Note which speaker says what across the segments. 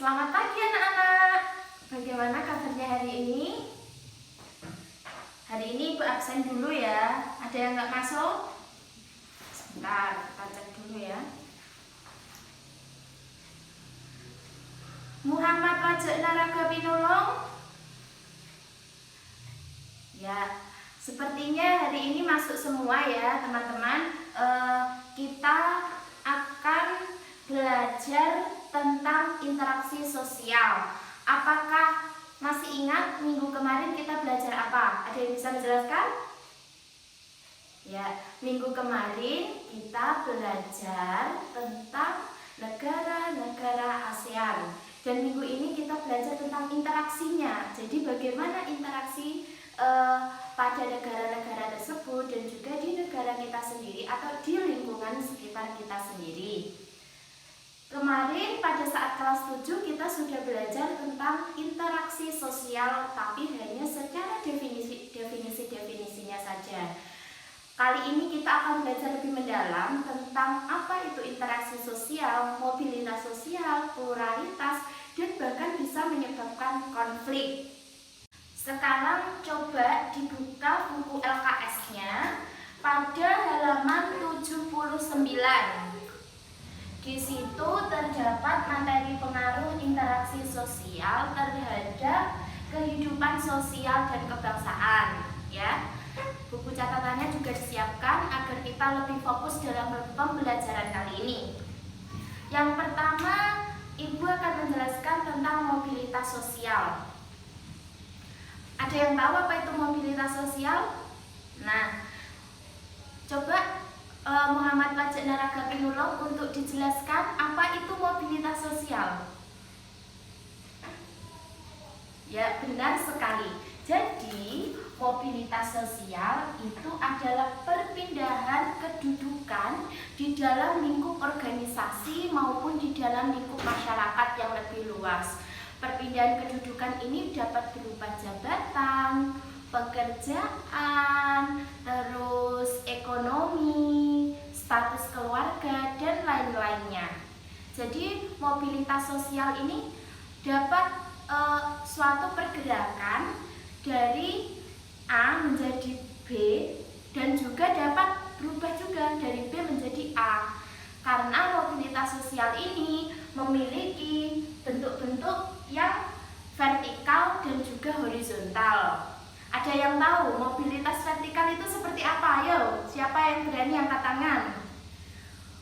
Speaker 1: Selamat pagi anak-anak. Bagaimana kabarnya hari ini? Hari ini Ibu absen dulu ya. Ada yang nggak masuk? Sebentar, kita cek dulu ya. Muhammad Wajek Naraga Pinulung. Ya, sepertinya hari ini masuk semua ya teman-teman. Kita akan belajar tentang interaksi sosial. Apakah masih ingat minggu kemarin kita belajar apa? Ada yang bisa menjelaskan? Ya, minggu kemarin kita belajar tentang negara-negara ASEAN. Dan minggu ini kita belajar tentang interaksinya. Jadi bagaimana interaksi pada negara-negara tersebut dan juga di negara kita sendiri atau di lingkungan sekitar kita sendiri. Kemarin pada saat kelas 7 kita sudah belajar tentang interaksi sosial, tapi hanya secara definisinya saja. Kali ini kita akan belajar lebih mendalam tentang apa itu interaksi sosial, mobilitas sosial, pluralitas, dan bahkan bisa menyebabkan konflik. Sekarang coba dibuka buku LKS-nya pada halaman 79. Di situ terdapat materi pengaruh interaksi sosial terhadap kehidupan sosial dan kebangsaan, ya. Buku catatannya juga disiapkan agar kita lebih fokus dalam pembelajaran kali ini. Yang pertama, Ibu akan menjelaskan tentang mobilitas sosial. Ada yang tahu apa itu mobilitas sosial? Nah, coba Muhammad Wajek Naraga Pinulung untuk dijelaskan apa itu mobilitas sosial. Ya, benar sekali. Jadi, mobilitas sosial itu adalah perpindahan kedudukan di dalam lingkup organisasi maupun di dalam lingkup masyarakat yang lebih luas. Perpindahan kedudukan ini dapat berupa jabatan, pekerjaan, terus ekonomi, status keluarga, dan lain-lainnya. Jadi mobilitas sosial ini dapat suatu pergerakan dari A menjadi B dan juga dapat berubah juga dari B menjadi A. Karena mobilitas sosial ini memiliki bentuk-bentuk yang vertikal dan juga horizontal. Ada yang tahu mobilitas vertikal itu seperti apa? Ayo, siapa yang berani angkat tangan?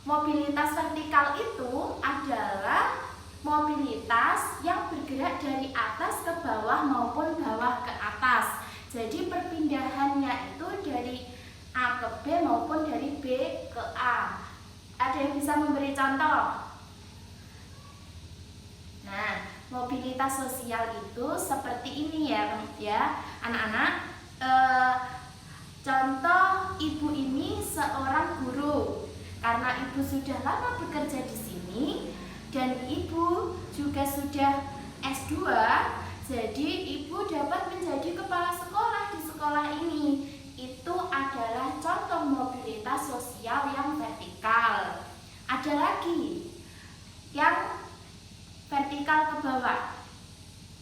Speaker 1: Mobilitas vertikal itu adalah mobilitas yang bergerak dari atas ke bawah maupun bawah ke atas. Jadi perpindahannya itu dari A ke B maupun dari B ke A. Ada yang bisa memberi contoh? Nah, mobilitas sosial itu seperti ini ya anak-anak. Contoh, ibu ini seorang guru. Karena ibu sudah lama bekerja di sini dan ibu juga sudah S2, jadi ibu dapat menjadi kepala sekolah di sekolah ini. Itu adalah contoh mobilitas sosial yang vertikal. Ada lagi yang vertikal ke bawah.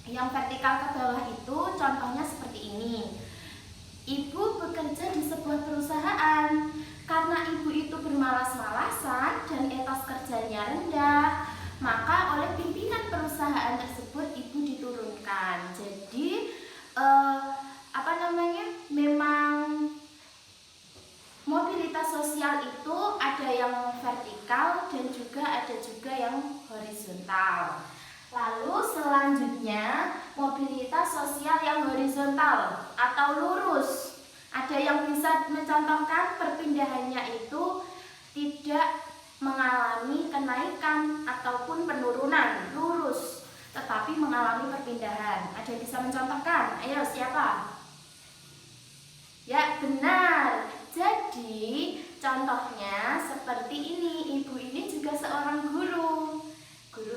Speaker 1: Yang vertikal ke bawah itu contohnya seperti ini. Ibu bekerja di sebuah perusahaan. Karena ibu itu bermalas-malasan dan etos kerjanya rendah, maka oleh pimpinan perusahaan tersebut ibu diturunkan. Jadi memang mobilitas sosial itu ada yang vertikal dan juga ada juga yang horizontal. Lalu selanjutnya mobilitas sosial yang horizontal atau lurus. Ada yang bisa mencontohkan perpindahannya itu tidak mengalami kenaikan ataupun penurunan, lurus, tetapi mengalami perpindahan. Ada yang bisa mencontohkan? Ayo, siapa? Ya, benar. Jadi, contohnya seperti ini. Ibu ini juga seorang guru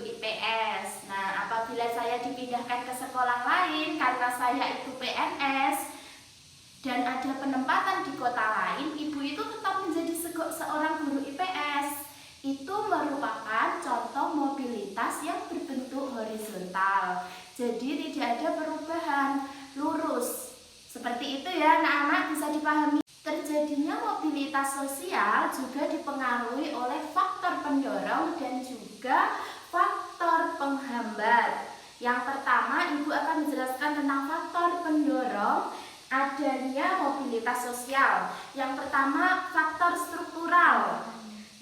Speaker 1: IPS. Nah, apabila saya dipindahkan ke sekolah lain karena saya itu PNS dan ada penempatan di kota lain, ibu itu tetap menjadi seorang guru IPS. Itu merupakan contoh mobilitas yang berbentuk horizontal horizontal. Jadi tidak ada perubahan, lurus. Seperti itu ya anak-anak, bisa dipahami. Terjadinya mobilitas sosial juga dipengaruhi oleh faktor pendorong dan juga faktor penghambat. Yang pertama, Ibu akan menjelaskan tentang faktor pendorong adanya mobilitas sosial. Yang pertama, faktor struktural.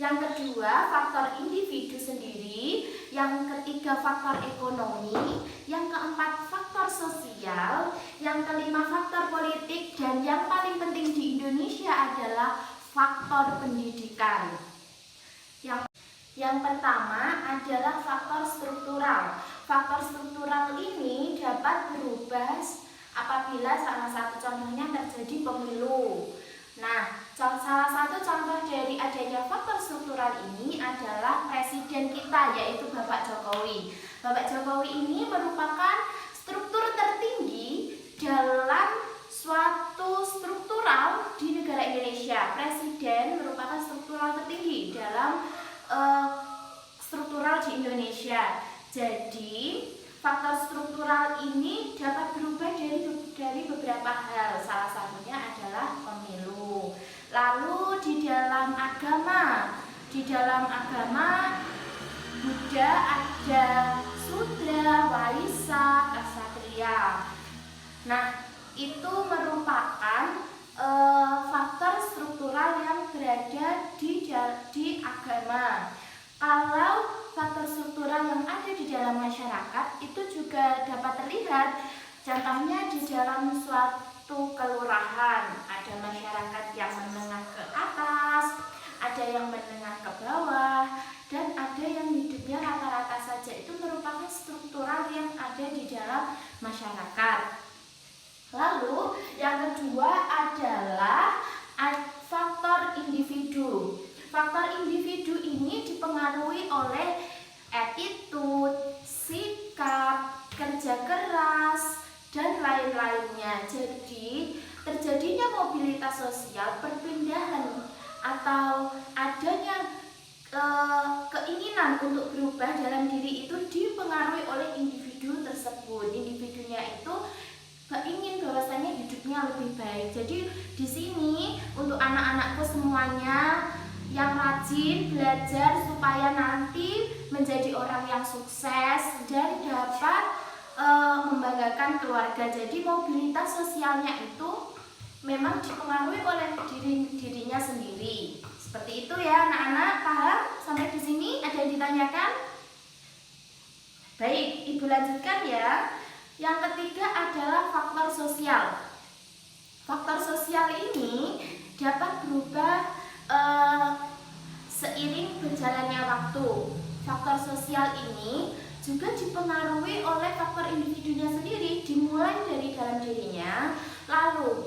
Speaker 1: Yang kedua, faktor individu sendiri. Yang ketiga, faktor ekonomi. Yang keempat, faktor sosial. Yang kelima, faktor politik. Dan yang paling penting di Indonesia adalah faktor pendidikan. Yang pertama adalah faktor struktural. Faktor struktural ini dapat berubah apabila salah satu contohnya terjadi pemilu. Nah, salah satu contoh dari adanya faktor struktural ini adalah presiden kita, yaitu Bapak Jokowi. Bapak Jokowi ini merupakan struktur tertinggi dalam suatu struktural di negara Indonesia. Presiden merupakan struktural tertinggi dalam struktural di Indonesia. Jadi faktor struktural ini dapat berubah dari beberapa hal. Salah satunya adalah pemilu. Lalu di dalam agama Buddha ada Sudra, Waisa, Ksatria. Nah, itu merupakan faktor struktural yang berada di agama. Kalau faktor struktural yang ada di dalam masyarakat itu juga dapat terlihat, contohnya di dalam suatu kelurahan ada masyarakat yang menengah ke atas, ada yang menengah ke bawah, dan ada yang hidupnya rata-rata saja. Itu merupakan struktural yang ada di dalam masyarakat. Lalu yang kedua adalah faktor individu. Faktor individu ini dipengaruhi oleh attitude, sikap, kerja keras, dan lain-lainnya. Jadi terjadinya mobilitas sosial, perpindahan atau adanya keinginan untuk berubah dalam diri itu dipengaruhi oleh individu tersebut. Individunya itu ingin bahwasanya hidupnya lebih baik. Jadi di sini untuk anak-anakku semuanya yang rajin belajar supaya nanti menjadi orang yang sukses dan dapat membanggakan keluarga. Jadi mobilitas sosialnya itu memang dipengaruhi oleh dirinya sendiri. Seperti itu ya anak-anak, paham? Sampai di sini ada yang ditanyakan? Baik, Ibu lanjutkan ya. Yang ketiga adalah faktor sosial. Faktor sosial ini dapat berubah seiring berjalannya waktu. Faktor sosial ini juga dipengaruhi oleh faktor individunya sendiri, dimulai dari dalam dirinya, lalu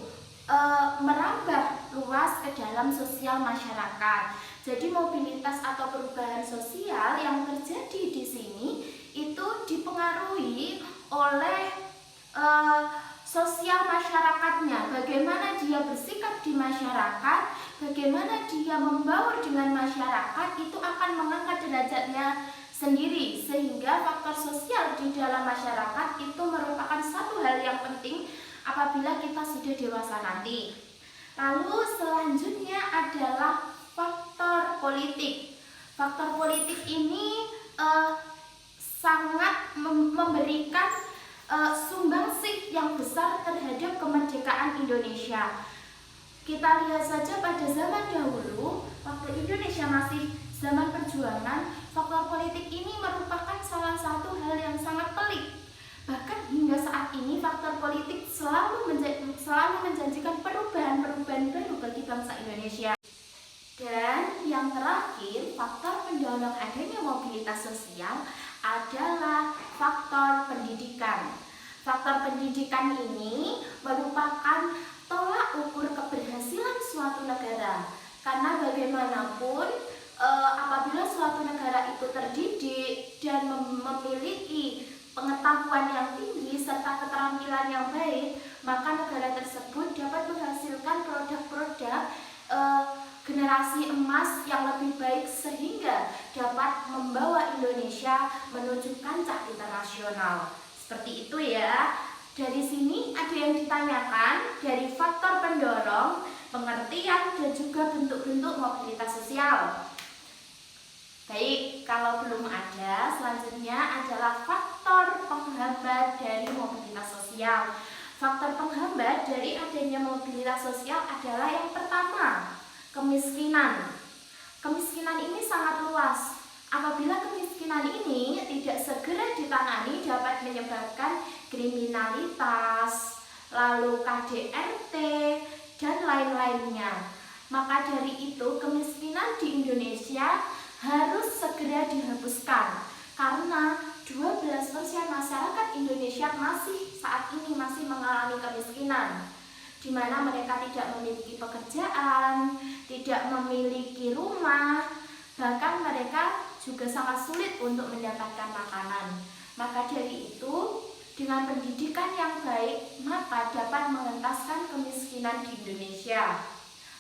Speaker 1: merambah luas ke dalam sosial masyarakat. Jadi mobilitas atau perubahan sosial yang terjadi di sini itu dipengaruhi oleh sosial masyarakatnya, bagaimana dia bersikap di masyarakat, bagaimana dia membaur dengan masyarakat, itu akan mengangkat derajatnya sendiri. Sehingga faktor sosial di dalam masyarakat itu merupakan satu hal yang penting apabila kita sudah dewasa nanti. Lalu selanjutnya adalah faktor politik. Faktor politik ini sangat memberikan sumbangsih yang besar terhadap kemerdekaan Indonesia. Kita lihat saja pada zaman dahulu, waktu Indonesia masih zaman perjuangan, faktor politik ini merupakan salah satu hal yang sangat pelik. Bahkan hingga saat ini faktor politik selalu menjanjikan perubahan-perubahan baru bagi bangsa Indonesia. Dan yang terakhir, faktor pendorong adanya mobilitas sosial adalah faktor pendidikan. Faktor pendidikan ini merupakan tolak ukur keberhasilan suatu negara. Karena bagaimanapun apabila suatu negara itu terdidik dan memiliki pengetahuan yang tinggi serta keterampilan yang baik, maka negara tersebut dapat menghasilkan produk-produk generasi emas yang lebih baik sehingga dapat membawa Indonesia menuju kancah internasional. Seperti itu ya. Dari sini ada yang ditanyakan dari faktor pendorong, pengertian, dan juga bentuk-bentuk mobilitas sosial. Baik, kalau belum ada, selanjutnya adalah faktor penghambat dari mobilitas sosial. Faktor penghambat dari adanya mobilitas sosial adalah yang pertama, kemiskinan. Kemiskinan ini sangat luas. Apabila kemiskinan ini tidak segera ditangani dapat menyebabkan kriminalitas, lalu KDRT, dan lain-lainnya. Maka dari itu kemiskinan di Indonesia harus segera dihapuskan karena 12% masyarakat Indonesia saat ini masih mengalami kemiskinan, di mana mereka tidak memiliki pekerjaan, tidak memiliki rumah, bahkan mereka juga sangat sulit untuk mendapatkan makanan. Maka dari itu, dengan pendidikan yang baik, maka dapat mengentaskan kemiskinan di Indonesia.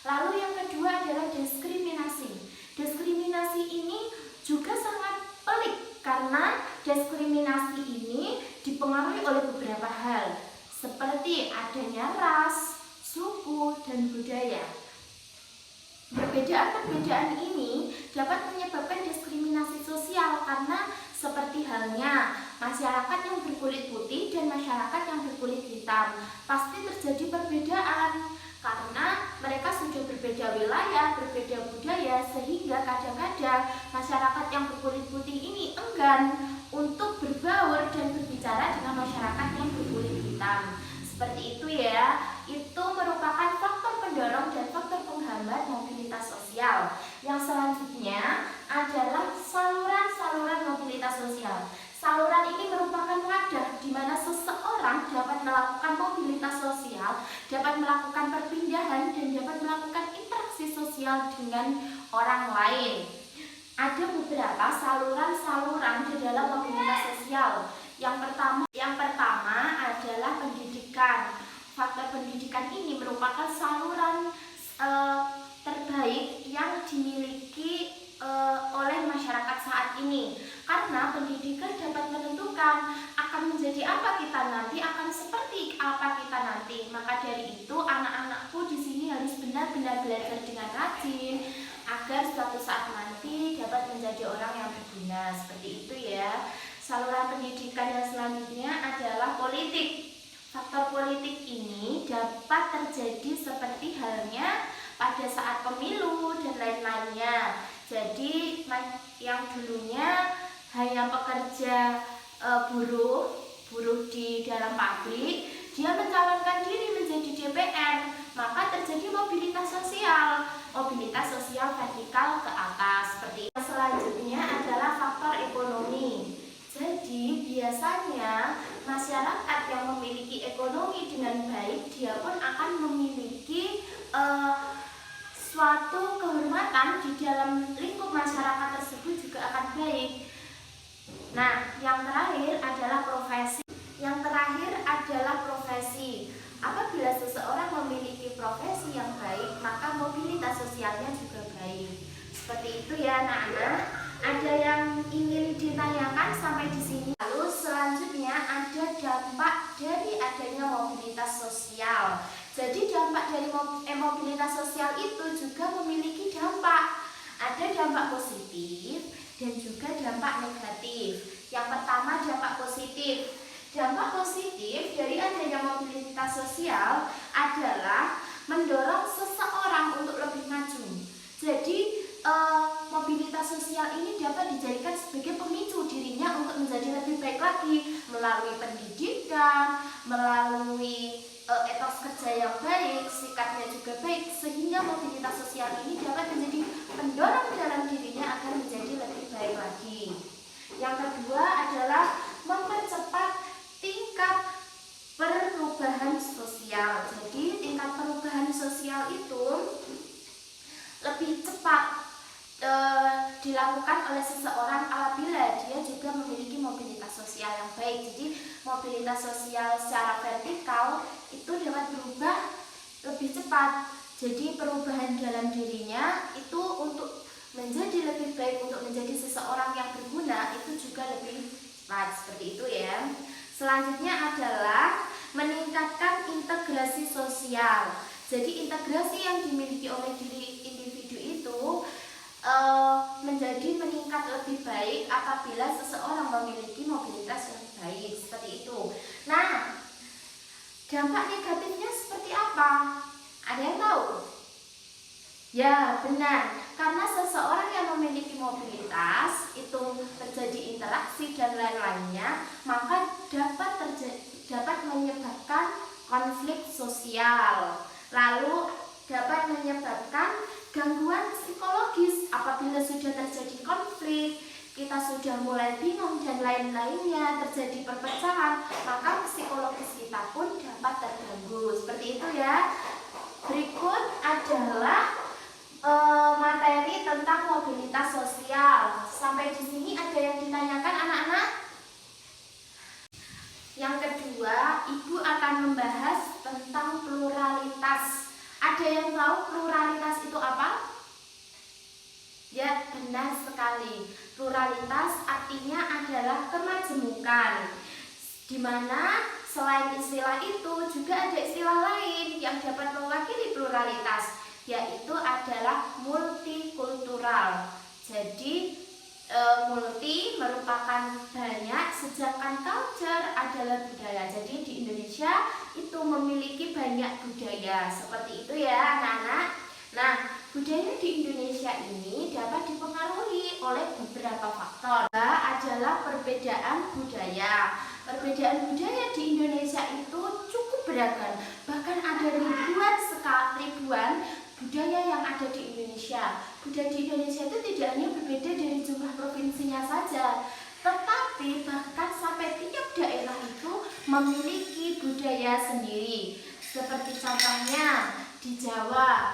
Speaker 1: Lalu yang kedua adalah diskriminasi. Diskriminasi ini juga sangat pelik karena diskriminasi ini dipengaruhi oleh beberapa hal, seperti adanya ras, suku, dan budaya. Perbedaan-perbedaan ini dapat menyebabkan diskriminasi sosial karena seperti halnya masyarakat yang berkulit putih dan masyarakat yang berkulit hitam pasti terjadi perbedaan karena mereka sudah berbeda wilayah, berbeda budaya, sehingga kadang-kadang masyarakat yang berkulit putih ini enggan untuk berbaur dan berbicara dengan masyarakat yang berkulit hitam. Seperti itu ya, itu merupakan faktor pendorong dan faktor penghambat mobilitas sosial. Yang selanjutnya adalah saluran-saluran mobilitas sosial. Saluran ini merupakan wadah di mana seseorang dapat melakukan mobilitas sosial, dapat melakukan perpindahan, dan dapat melakukan interaksi sosial dengan orang lain. Ada beberapa saluran-saluran di dalam mobilitas sosial. Yang pertama adalah pendidikan. Faktor pendidikan ini merupakan saluran terbaik yang dimiliki oleh masyarakat saat ini, karena pendidikan dapat menentukan akan menjadi apa kita nanti, akan seperti apa kita nanti. Maka dari itu anak-anakku di sini harus benar-benar belajar dengan rajin agar suatu saat nanti dapat menjadi orang yang berguna. Seperti itu ya. Saluran pendidikan yang selanjutnya adalah politik. Faktor politik ini dapat terjadi seperti halnya pada saat pemilu dan lain-lainnya. Jadi yang dulunya hanya pekerja buruh di dalam pabrik, dia mencalonkan diri menjadi DPR, maka terjadi mobilitas sosial vertikal ke atas. Seperti itu. Selanjutnya adalah faktor ekonomi. Jadi biasanya masyarakat yang memiliki ekonomi dengan baik, dia pun akan memiliki suatu kehormatan di dalam lingkup masyarakat tersebut juga akan baik. Nah, yang terakhir adalah profesi. Apabila seseorang memiliki profesi yang baik, maka mobilitas sosialnya juga baik. Seperti itu ya anak-anak. Ada yang ingin ditanyakan sampai di sini? Lalu selanjutnya ada dampak dari adanya mobilitas sosial. Jadi dampak dari mobilitas sosial itu juga memiliki dampak. Ada dampak positif dan juga dampak negatif. Yang pertama dampak positif. Dampak positif dari adanya mobilitas sosial adalah mendorong seseorang untuk lebih maju. Jadi mobilitas sosial ini dapat dijadikan sebagai pemicu dirinya untuk menjadi lebih baik lagi melalui pendidikan, melalui etos kerja yang baik, sikapnya juga baik, sehingga mobilitas sosial ini dapat menjadi pendorong dalam dirinya agar menjadi lebih baik lagi. Yang kedua adalah mempercepat tingkat perubahan sosial. Jadi tingkat perubahan sosial itu lebih cepat dilakukan oleh seseorang apabila dia juga memiliki mobilitas sosial yang baik. Jadi mobilitas sosial secara vertikal itu dapat berubah lebih cepat. Jadi perubahan dalam dirinya itu untuk menjadi lebih baik untuk menjadi seseorang yang berguna itu juga lebih cepat, seperti itu ya. Selanjutnya adalah meningkatkan integrasi sosial. Jadi integrasi yang dimiliki oleh diri individu itu menjadi meningkat lebih baik apabila seseorang memiliki mobilitas yang baik, seperti itu. Nah, dampak negatifnya seperti apa? Ada yang tahu? Ya, benar. Karena seseorang yang memiliki mobilitas itu terjadi interaksi dan lain-lainnya, maka dapat menyebabkan konflik sosial. Lalu dapat menyebabkan gangguan psikologis. Apabila sudah terjadi konflik, kita sudah mulai bingung dan lain-lainnya, terjadi perpecahan, maka psikologis kita pun dapat terganggu. Seperti itu ya. Berikut adalah materi tentang mobilitas sosial. Sampai di sini ada yang ditanyakan anak-anak? Yang kedua, Ibu akan membahas tentang pluralitas. Ada yang tahu pluralitas itu apa? Ya, benar sekali. Pluralitas artinya adalah kemajemukan, di mana selain istilah itu juga ada istilah lain yang dapat mewakili pluralitas, yaitu adalah multikultural. Jadi multi merupakan banyak, sedangkan culture adalah budaya. Jadi di Indonesia itu memiliki banyak budaya, seperti itu ya anak-anak. Nah, budaya di Indonesia ini dapat dipengaruhi oleh beberapa faktor. Adalah perbedaan budaya. Perbedaan budaya di Indonesia itu cukup beragam. Bahkan ada ribuan budaya yang ada di Indonesia. Budaya di Indonesia itu tidak hanya berbeda dari jumlah provinsinya saja, tetapi bahkan sampai tiap daerah itu memiliki budaya sendiri. Seperti contohnya di Jawa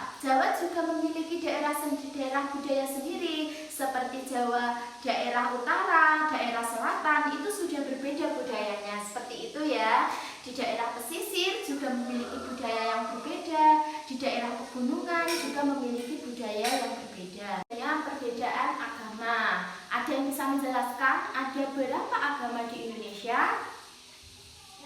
Speaker 1: juga memiliki daerah budaya sendiri. Seperti Jawa daerah utara, daerah selatan itu sudah berbeda budayanya, seperti itu ya. Di daerah pesisir juga memiliki budaya yang berbeda, di daerah pegunungan juga memiliki budaya yang berbeda. Perbedaan agama, ada yang bisa menjelaskan ada berapa agama di Indonesia?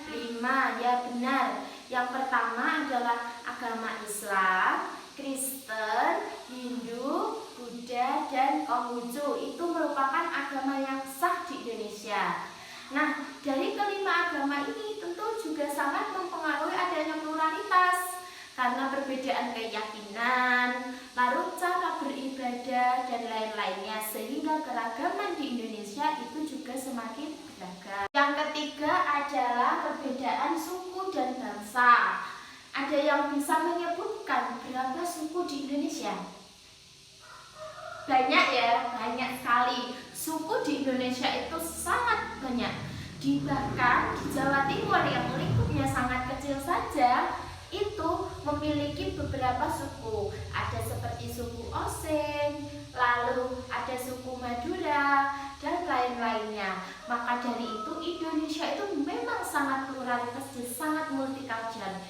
Speaker 1: 5, ya benar. Yang pertama adalah agama Islam, Kristen, Hindu, Buddha, dan Konghucu. Itu merupakan agama yang sah di Indonesia. Nah, dari kelima agama ini tentu juga sangat mempengaruhi adanya pluralitas karena perbedaan keyakinan, lalu cara beribadah dan lain-lainnya, sehingga keragaman di Indonesia itu juga semakin beragam. Yang ketiga adalah perbedaan suku dan bangsa. Ada yang bisa menyebutkan berapa suku di Indonesia? Banyak ya, banyak sekali. Suku di Indonesia itu sangat banyak. Bahkan di Jawa Timur yang lingkupnya sangat kecil saja itu memiliki beberapa suku. Ada seperti suku Osing, lalu ada suku Madura, dan lain-lainnya. Maka dari itu Indonesia itu memang sangat pluralitas dan sangat multikultural.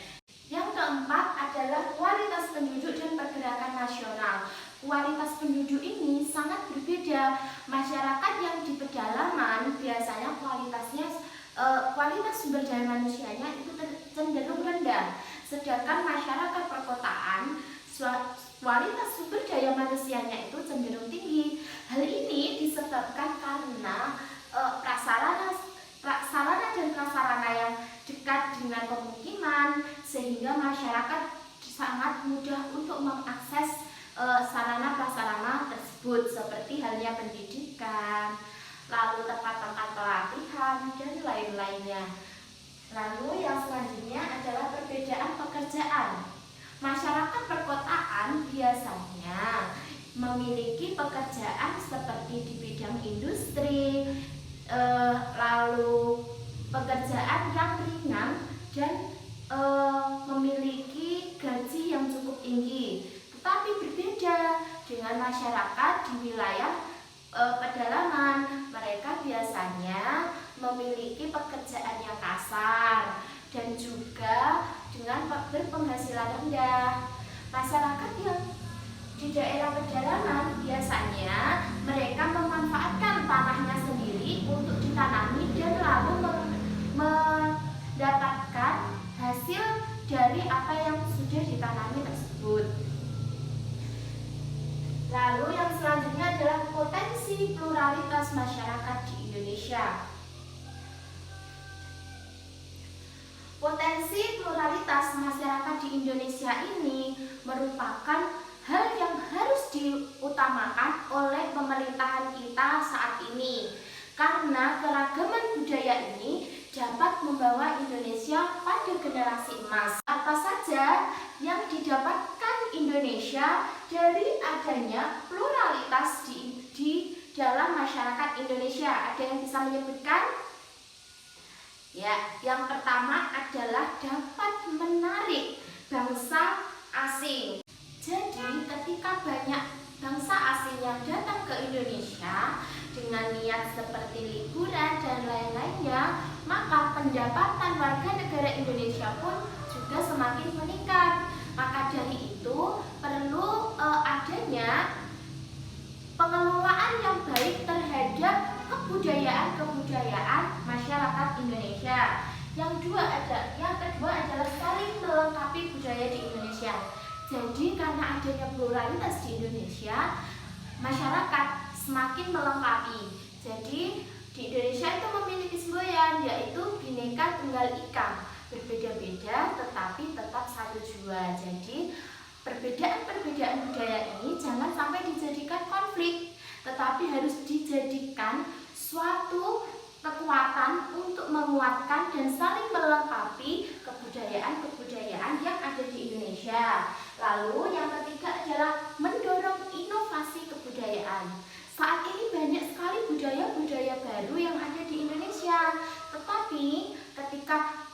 Speaker 1: Yang keempat adalah kualitas penduduk dan pergerakan nasional. Kualitas penduduk ini sangat berbeda. Masyarakat yang di pedalaman biasanya kualitas sumber daya manusianya itu cenderung rendah. Sedangkan masyarakat perkotaan kualitas sumber daya manusianya itu cenderung tinggi. Hal ini disebabkan karena sarana dan prasarana yang dekat dengan pemukiman, sehingga masyarakat sangat mudah untuk mengakses sarana prasarana tersebut, seperti halnya pendidikan, lalu tempat-tempat pelatihan, dan lain-lainnya. Lalu yang selanjutnya adalah perbedaan pekerjaan. Masyarakat perkotaan biasanya memiliki pekerjaan seperti di bidang industri, lalu pekerjaan yang ringan dan memiliki gaji yang cukup tinggi. Tetapi berbeda dengan masyarakat di wilayah pedalaman, mereka biasanya memiliki pekerjaan yang kasar dan juga dengan berpenghasilan rendah. Masyarakat yang di Di daerah pedalaman biasanya mereka memanfaatkan tanahnya sendiri untuk ditanami dan lalu mendapatkan hasil dari apa yang sudah ditanami tersebut. Lalu yang selanjutnya adalah potensi pluralitas masyarakat di Indonesia. Potensi pluralitas masyarakat di Indonesia ini merupakan hal yang harus diutamakan oleh pemerintahan kita saat ini, karena keragaman budaya ini dapat membawa Indonesia pada generasi emas. Apa saja yang didapatkan Indonesia dari adanya pluralitas di dalam masyarakat Indonesia? Ada yang bisa menyebutkan? Ya, yang pertama adalah dapat menarik bangsa asing. Jadi ketika banyak bangsa asing yang datang ke Indonesia dengan niat seperti liburan dan lain-lainnya, maka pendapatan warga negara Indonesia pun juga semakin meningkat. Maka dari itu perlu adanya pengelolaan yang baik terhadap kebudayaan masyarakat Indonesia. Yang kedua adalah saling melengkapi budaya di Indonesia. Jadi karena adanya pluralitas di Indonesia, masyarakat semakin melengkapi. Jadi di Indonesia itu memiliki semboyan, yaitu Bhinneka Tunggal Ika, berbeda-beda tetapi tetap satu jua. Jadi perbedaan-perbedaan budaya ini jangan sampai dijadikan konflik, tetapi harus dijadikan suatu kekuatan untuk menguatkan dan saling melengkapi kebudayaan-kebudayaan yang ada di Indonesia. Lalu yang ketiga adalah mendorong inovasi kebudayaan. Saat ini banyak sekali budaya-budaya baru yang ada di Indonesia, tetapi ketika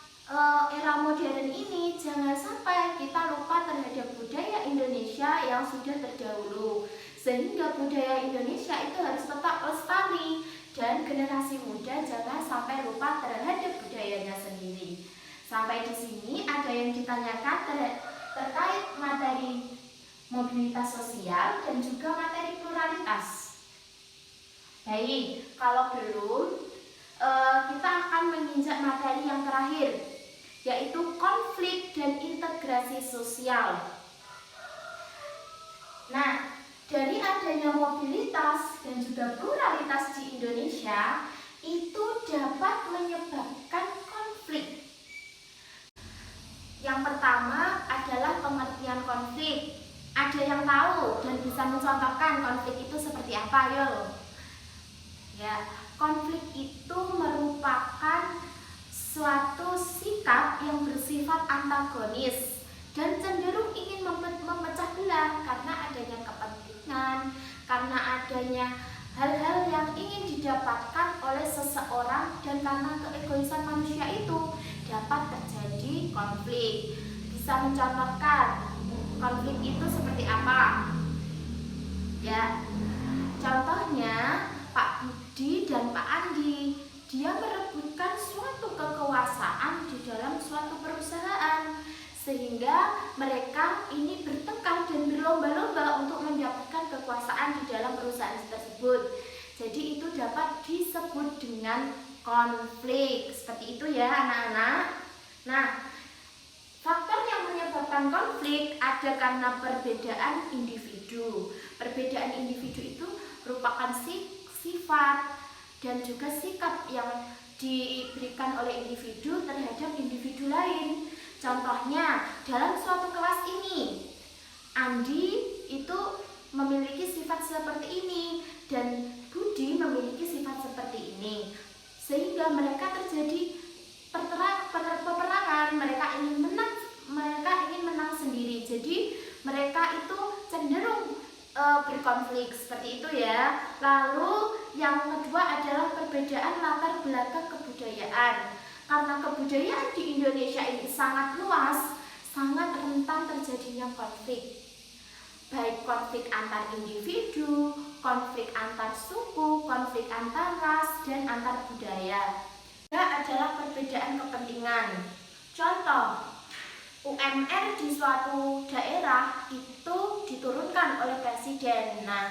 Speaker 1: era modern ini jangan sampai kita lupa terhadap budaya Indonesia yang sudah terdahulu, sehingga budaya Indonesia itu harus tetap lestari dan generasi muda jangan sampai lupa terhadap budayanya sendiri. Sampai di sini ada yang ditanyakan terkait materi mobilitas sosial dan juga materi pluralitas. Baik, kalau belum, kita akan menginjak materi yang terakhir, yaitu konflik dan integrasi sosial. Nah, dari adanya mobilitas dan juga pluralitas di Indonesia, itu dapat menyebabkan konflik. Yang pertama adalah pengertian konflik. Ada yang tahu dan bisa mencontohkan konflik itu seperti apa? Yo. Ya, konflik itu merupakan suatu sikap yang bersifat antagonis dan cenderung ingin memecah belah karena adanya kepentingan, karena adanya hal-hal yang ingin didapatkan oleh seseorang, dan karena keegoisan manusia itu dapat terjadi konflik. Bisa mencontohkan konflik itu seperti apa? Ya, contohnya Pak Budi dan Pak Andi, dia merebutkan suatu kekuasaan di dalam suatu perusahaan, sehingga mereka ini bertengkar dan berlomba-lomba untuk mendapatkan kekuasaan di dalam perusahaan tersebut. Jadi itu dapat disebut dengan konflik. Seperti itu ya anak-anak. Nah, faktor yang menyebabkan konflik ada karena perbedaan individu. Perbedaan individu itu merupakan sifat dan juga sikap yang diberikan oleh individu terhadap individu lain. Contohnya, dalam suatu kelas ini, Andi itu memiliki sifat seperti ini dan Budi memiliki sifat seperti ini, sehingga mereka terjadi peperangan. Mereka ingin menang sendiri. Jadi mereka itu cenderung berkonflik seperti itu ya. Lalu yang kedua adalah perbedaan latar belakang kebudayaan. Karena kebudayaan di Indonesia ini sangat luas, sangat rentan terjadinya konflik. Baik konflik antar individu, konflik antar suku, konflik antar ras, dan antar budaya. Juga adalah perbedaan kepentingan. Contoh, UMR di suatu daerah itu diturunkan oleh presiden. Nah,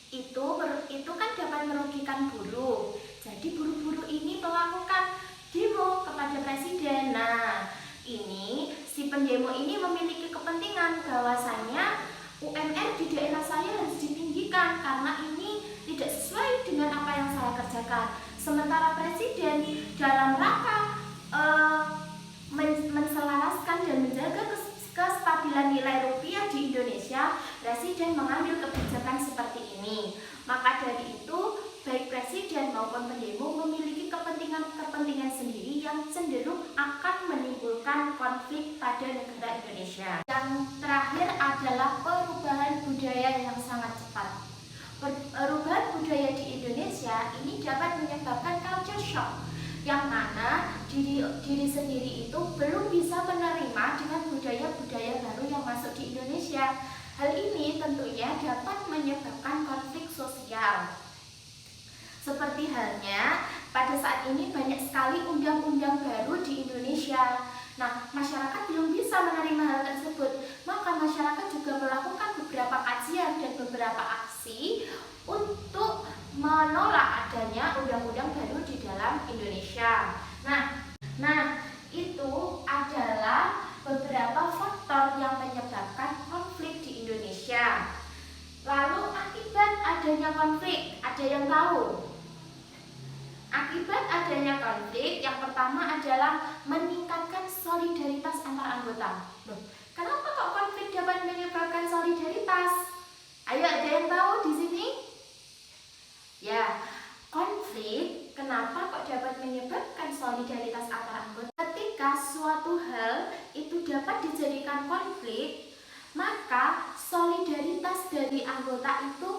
Speaker 1: itu kan dapat merugikan buruh. Jadi buruh-buruh ini melakukan demo kepada presiden. Nah, ini si pendemo ini memiliki kepentingan bahwasanya UMR di daerah saya harus ditinggikan karena ini tidak sesuai dengan apa yang saya kerjakan. Sementara presiden dalam rangka menselaraskan dan menjaga kestabilan nilai rupiah di Indonesia, presiden mengambil kebijakan seperti ini. Maka dari itu, baik presiden maupun pendemo memiliki kepentingan sendiri yang cenderung akan menimbulkan konflik pada negara Indonesia. Yang terakhir adalah perubahan budaya yang sangat cepat. Perubahan budaya di Indonesia ini dapat menyebabkan culture shock, yang mana diri sendiri itu belum bisa menerima dengan budaya-budaya baru yang masuk di Indonesia. Hal ini tentunya dapat menyebabkan konflik sosial. Seperti halnya pada saat ini banyak sekali undang-undang baru di Indonesia. Nah, masyarakat belum bisa menerima hal tersebut. Maka masyarakat juga melakukan beberapa kajian dan beberapa aksi untuk menolak adanya undang-undang baru di dalam Indonesia. Nah, itu adalah beberapa faktor yang menyebabkan konflik di Indonesia. Lalu akibat adanya konflik, ada yang tahu? Akibat adanya konflik, yang pertama adalah meningkatkan solidaritas antar anggota. Loh, kenapa kok konflik dapat menyebabkan solidaritas? Ayo, ada yang tahu di sini? Ya, konflik kenapa kok dapat menyebabkan solidaritas antar anggota? Ketika suatu hal itu dapat dijadikan konflik, maka solidaritas dari anggota itu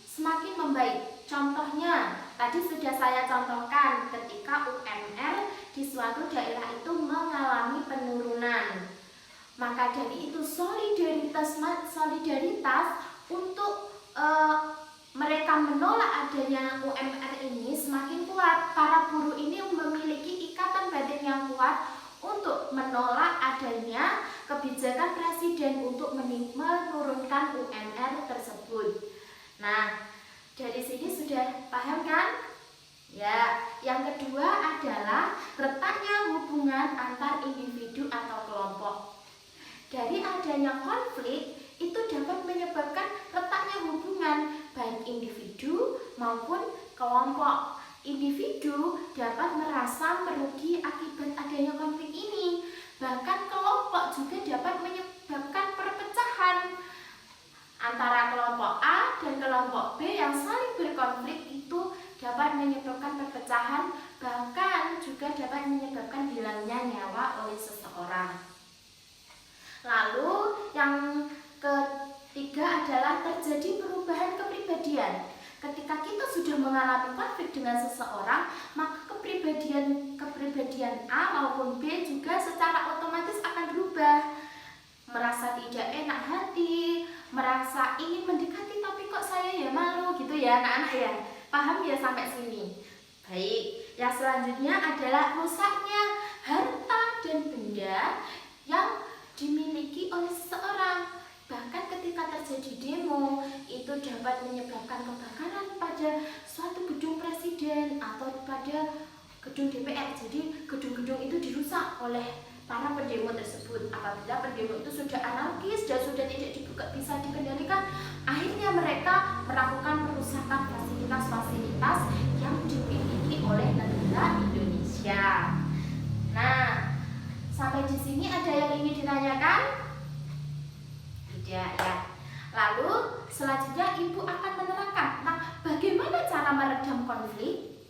Speaker 1: semakin membaik. Contohnya, tadi sudah saya contohkan ketika UMR di suatu daerah itu mengalami penurunan. Maka dari itu solidaritas untuk mereka menolak adanya UMR ini semakin kuat. Para buruh ini memiliki ikatan batin yang kuat untuk menolak adanya kebijakan presiden untuk menurunkan UMR tersebut. Nah, dari sini sudah paham kan? Ya, yang kedua adalah retaknya hubungan antar individu atau kelompok. Dari adanya konflik itu dapat menyebabkan retaknya hubungan baik individu maupun kelompok. Individu dapat merasa merugi akibat adanya konflik ini. Bahkan kelompok juga dapat menyebabkan perpecahan antara kelompok A dan kelompok B yang saling berkonflik. Itu dapat menyebabkan perpecahan, bahkan juga dapat menyebabkan hilangnya nyawa oleh seseorang. Lalu yang ketiga adalah terjadi perubahan kepribadian. Ketika kita sudah mengalami konflik dengan seseorang, maka kepribadian A maupun B juga secara otomatis akan berubah. Merasa tidak enak hati, merasa ingin mendekati tapi kok saya ya malu gitu ya anak-anak ya. Paham ya sampai sini? Baik, yang selanjutnya adalah rusaknya harta dan benda yang dimiliki oleh seseorang. Bahkan ketika terjadi demo, itu dapat menyebabkan kebakaran pada suatu gedung presiden atau pada gedung DPR. Jadi gedung-gedung itu dirusak oleh para pendemo tersebut. Apabila pendemo itu sudah anarkis dan sudah tidak bisa dikendalikan, akhirnya mereka melakukan perusakan fasilitas-fasilitas yang dimiliki oleh negara Indonesia. Nah, sampai di sini ada yang ingin ditanyakan? Tidak ya. Lalu selanjutnya ibu akan menerangkan, bagaimana cara meredam konflik?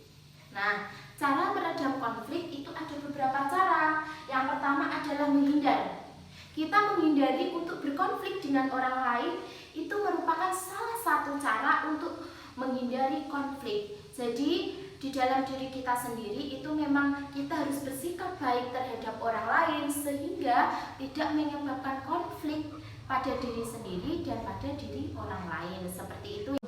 Speaker 1: Nah, cara meredam konflik itu ada beberapa cara. Yang pertama adalah menghindar. Kita menghindari untuk berkonflik dengan orang lain itu merupakan salah satu cara untuk menghindari konflik. Jadi di dalam diri kita sendiri itu memang kita harus bersikap baik terhadap orang lain sehingga tidak menyebabkan konflik pada diri sendiri dan pada diri orang lain. Seperti itu.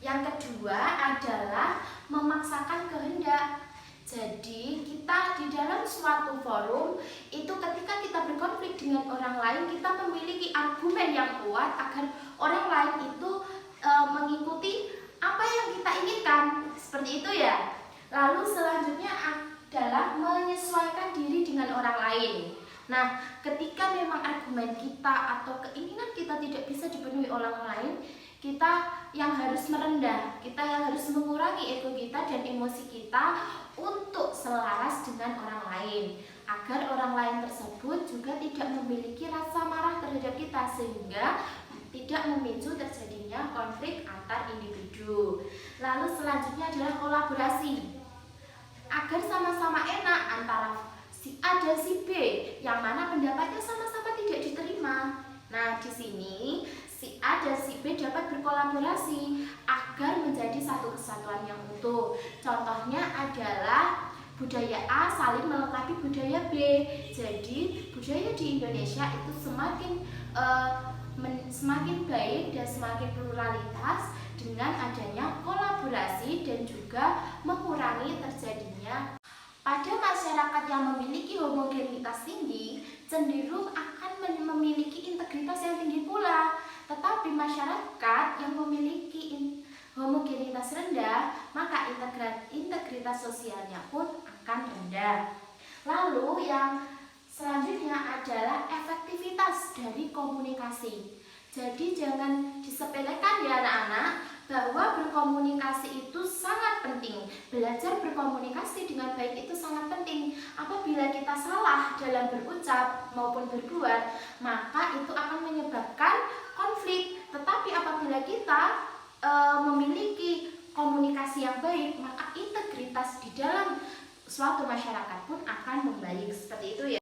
Speaker 1: Yang kedua adalah memaksakan kehendak. Jadi kita di dalam suatu forum itu ketika kita berkonflik dengan orang lain, kita memiliki argumen yang kuat agar orang lain itu mengikuti apa yang kita inginkan. Seperti itu ya. Lalu selanjutnya adalah menyesuaikan diri dengan orang lain. Nah, ketika memang argumen kita atau keinginan kita tidak bisa dipenuhi orang lain, kita yang harus merendah, kita yang harus mengurangi ego kita dan emosi kita untuk selaras dengan orang lain, agar orang lain tersebut juga tidak memiliki rasa marah terhadap kita, sehingga tidak memicu terjadinya konflik antar individu. Lalu selanjutnya adalah kolaborasi, agar sama-sama enak antara si A dan si B, yang mana pendapatnya sama-sama tidak diterima. Nah, di sini si A dan si B dapat berkolaborasi agar menjadi satu kesatuan yang utuh. Contohnya adalah budaya A saling melengkapi budaya B. Jadi budaya di Indonesia itu semakin baik dan semakin pluralitas dengan adanya kolaborasi dan juga mengurangi terjadinya. Pada masyarakat yang memiliki homogenitas tinggi, cenderung akan memiliki integritas yang tinggi pula. Tetapi masyarakat yang memiliki homogenitas rendah, maka integritas sosialnya pun akan rendah. Lalu yang selanjutnya adalah efektivitas dari komunikasi. Jadi jangan disepelekan ya anak-anak, bahwa berkomunikasi itu sangat penting. Belajar berkomunikasi dengan baik itu sangat penting. Apabila kita salah dalam berucap maupun berbuat, maka itu akan menyebabkan konflik. Tetapi apabila kita memiliki komunikasi yang baik, maka integritas di dalam suatu masyarakat pun akan membaik. Seperti itu ya.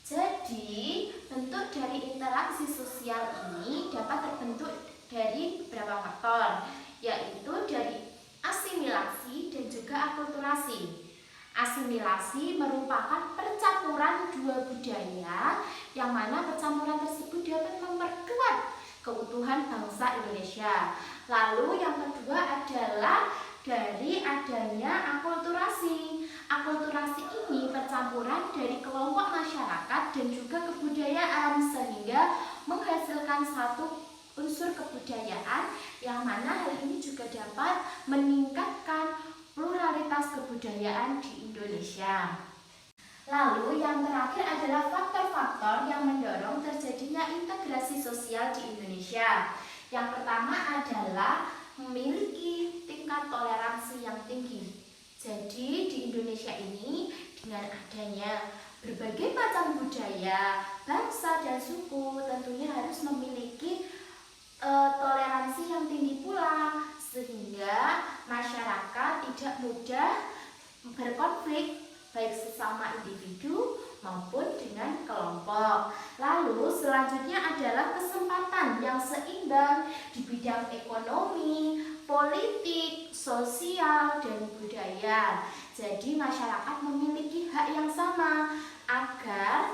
Speaker 1: Jadi, bentuk dari interaksi sosial ini dapat terbentuk dari beberapa faktor, yaitu dari asimilasi dan juga akulturasi. Asimilasi merupakan percampuran dua budaya, yang mana percampuran tersebut dapat memperkuat keutuhan bangsa Indonesia. Lalu yang kedua adalah dari adanya akulturasi. Akulturasi ini percampuran dari kelompok masyarakat dan juga kebudayaan, sehingga menghasilkan satu unsur kebudayaan, yang mana hal ini juga dapat meningkatkan pluralitas kebudayaan di Indonesia. Lalu yang terakhir adalah faktor-faktor yang mendorong terjadinya integrasi sosial di Indonesia. Yang pertama adalah memiliki tingkat toleransi yang tinggi. Jadi di Indonesia ini dengan adanya berbagai macam budaya, bangsa dan suku tentunya harus memiliki toleransi yang tinggi pula, sehingga masyarakat tidak mudah berkonflik baik sesama individu maupun dengan kelompok. Lalu selanjutnya adalah kesempatan yang seimbang di bidang ekonomi, politik, sosial, dan budaya. Jadi masyarakat memiliki hak yang sama agar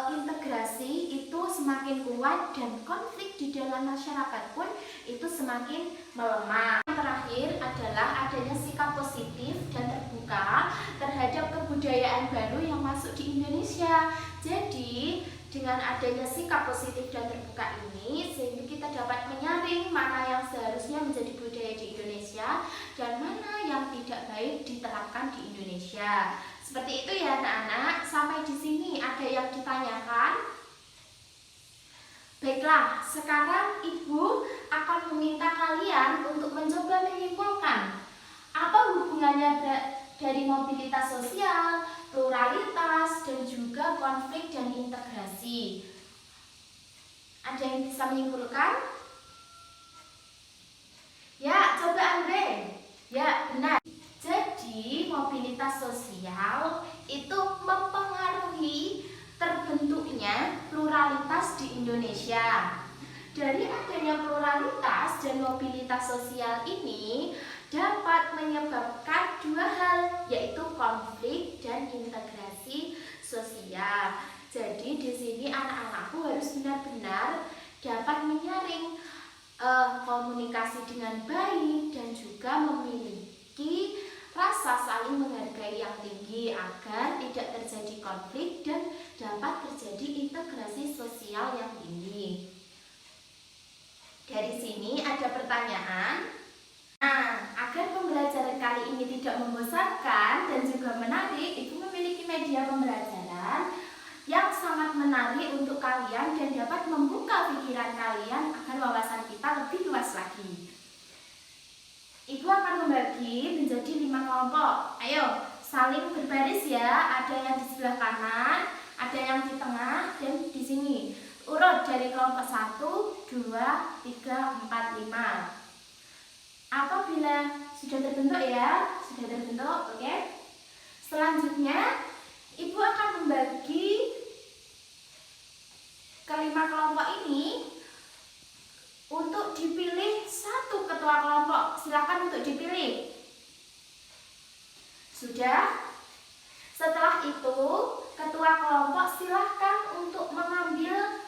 Speaker 1: integrasi itu semakin kuat dan konflik di dalam masyarakat pun itu semakin melemah. Yang terakhir adalah adanya sikap positif dan terbuka terhadap kebudayaan baru yang masuk di Indonesia. Jadi dengan adanya sikap positif dan terbuka ini, sehingga kita dapat menyaring mana yang seharusnya menjadi budaya di Indonesia dan mana yang tidak baik diterapkan di Indonesia. Seperti itu ya anak-anak. Sampai di sini ada yang ditanyakan? Baiklah, sekarang Ibu akan meminta kalian untuk mencoba menyimpulkan apa hubungannya dari mobilitas sosial, pluralitas, dan juga konflik dan integrasi. Ada yang bisa menyimpulkan? Ya, coba Andre. Ya, benar. Jadi, mobilitas sosial itu mempengaruhi terbentuknya pluralitas di Indonesia. Dari adanya pluralitas dan mobilitas sosial ini dapat menyebabkan dua hal, yaitu konflik dan integrasi sosial. Jadi di sini anak-anakku harus benar-benar dapat menyaring komunikasi dengan baik dan juga memiliki rasa saling menghargai yang tinggi agar tidak terjadi konflik dan dapat terjadi integrasi sosial yang tinggi. Dari sini ada pertanyaan. Nah, agar pembelajaran kali ini tidak membosankan dan juga menarik, Ibu memiliki media pembelajaran yang sangat menarik untuk kalian dan dapat membuka pikiran kalian agar wawasan kita lebih luas lagi. Ibu akan membagi menjadi 5 kelompok. Ayo, saling berbaris ya. Ada yang di sebelah kanan, ada yang di tengah, dan di sini. Urut dari kelompok 1, 2, 3, 4, 5. Apabila sudah terbentuk ya, sudah terbentuk, oke. Selanjutnya, Ibu akan membagi kelima kelompok ini untuk dipilih satu ketua kelompok. Silakan untuk dipilih. Sudah? Setelah itu, ketua kelompok silahkan untuk mengambil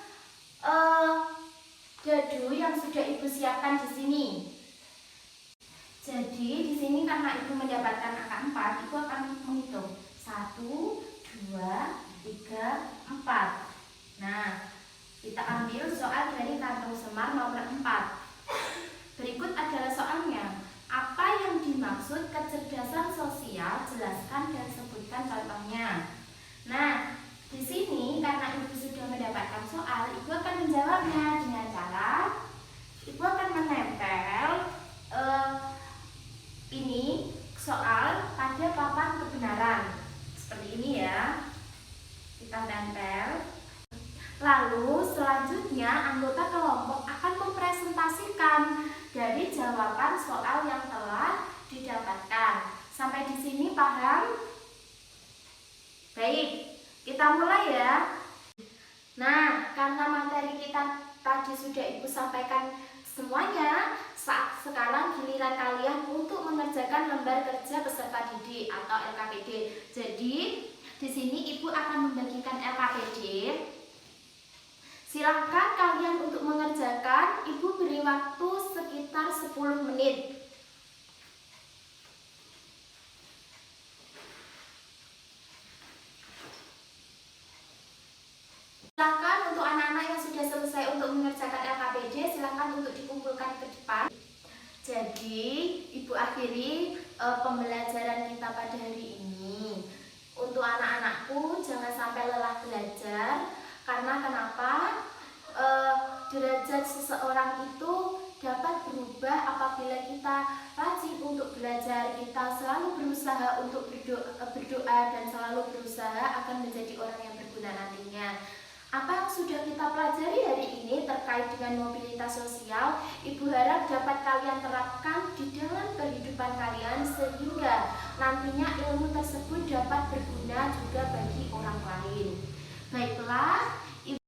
Speaker 1: dadu yang sudah Ibu siapkan di sini. Jadi di sini karena Ibu mendapatkan angka 4, Ibu akan menghitung 1, 2, 3, 4. Nah, kita ambil soal dari kantong Semar nomor 4. Berikut adalah soalnya. Apa yang dimaksud kecerdasan sosial? Jelaskan dan sebutkan contohnya. Nah, di sini karena Ibu sudah mendapatkan soal, Ibu akan menjawabnya dengan cara Ibu akan menempel ini soal pada papan kebenaran seperti ini ya. Kita tempel. Lalu selanjutnya anggota kelompok akan mempresentasikan dari jawaban soal yang telah didapatkan. Sampai di sini paham? Baik, kita mulai ya. Nah, karena materi kita tadi sudah Ibu sampaikan semuanya, saat sekarang giliran kalian untuk mengerjakan lembar kerja peserta didik atau LKPD. Jadi, di sini Ibu akan membagikan LKPD. Silakan kalian untuk mengerjakan. Ibu beri waktu sekitar 10 menit. Silakan untuk anak-anak yang sudah selesai untuk mengerjakan LKPD, silakan untuk dikumpulkan ke depan. Jadi, Ibu akhiri pembelajaran kita pada hari ini. Untuk anak-anakku, jangan sampai lelah belajar. Karena kenapa? Derajat seseorang itu dapat berubah apabila kita rajin untuk belajar, kita selalu berusaha untuk berdoa dan selalu berusaha akan menjadi orang yang berguna nantinya. Apa yang sudah kita pelajari hari ini terkait dengan mobilitas sosial, Ibu harap dapat kalian terapkan di dalam kehidupan kalian sehingga nantinya ilmu tersebut dapat berguna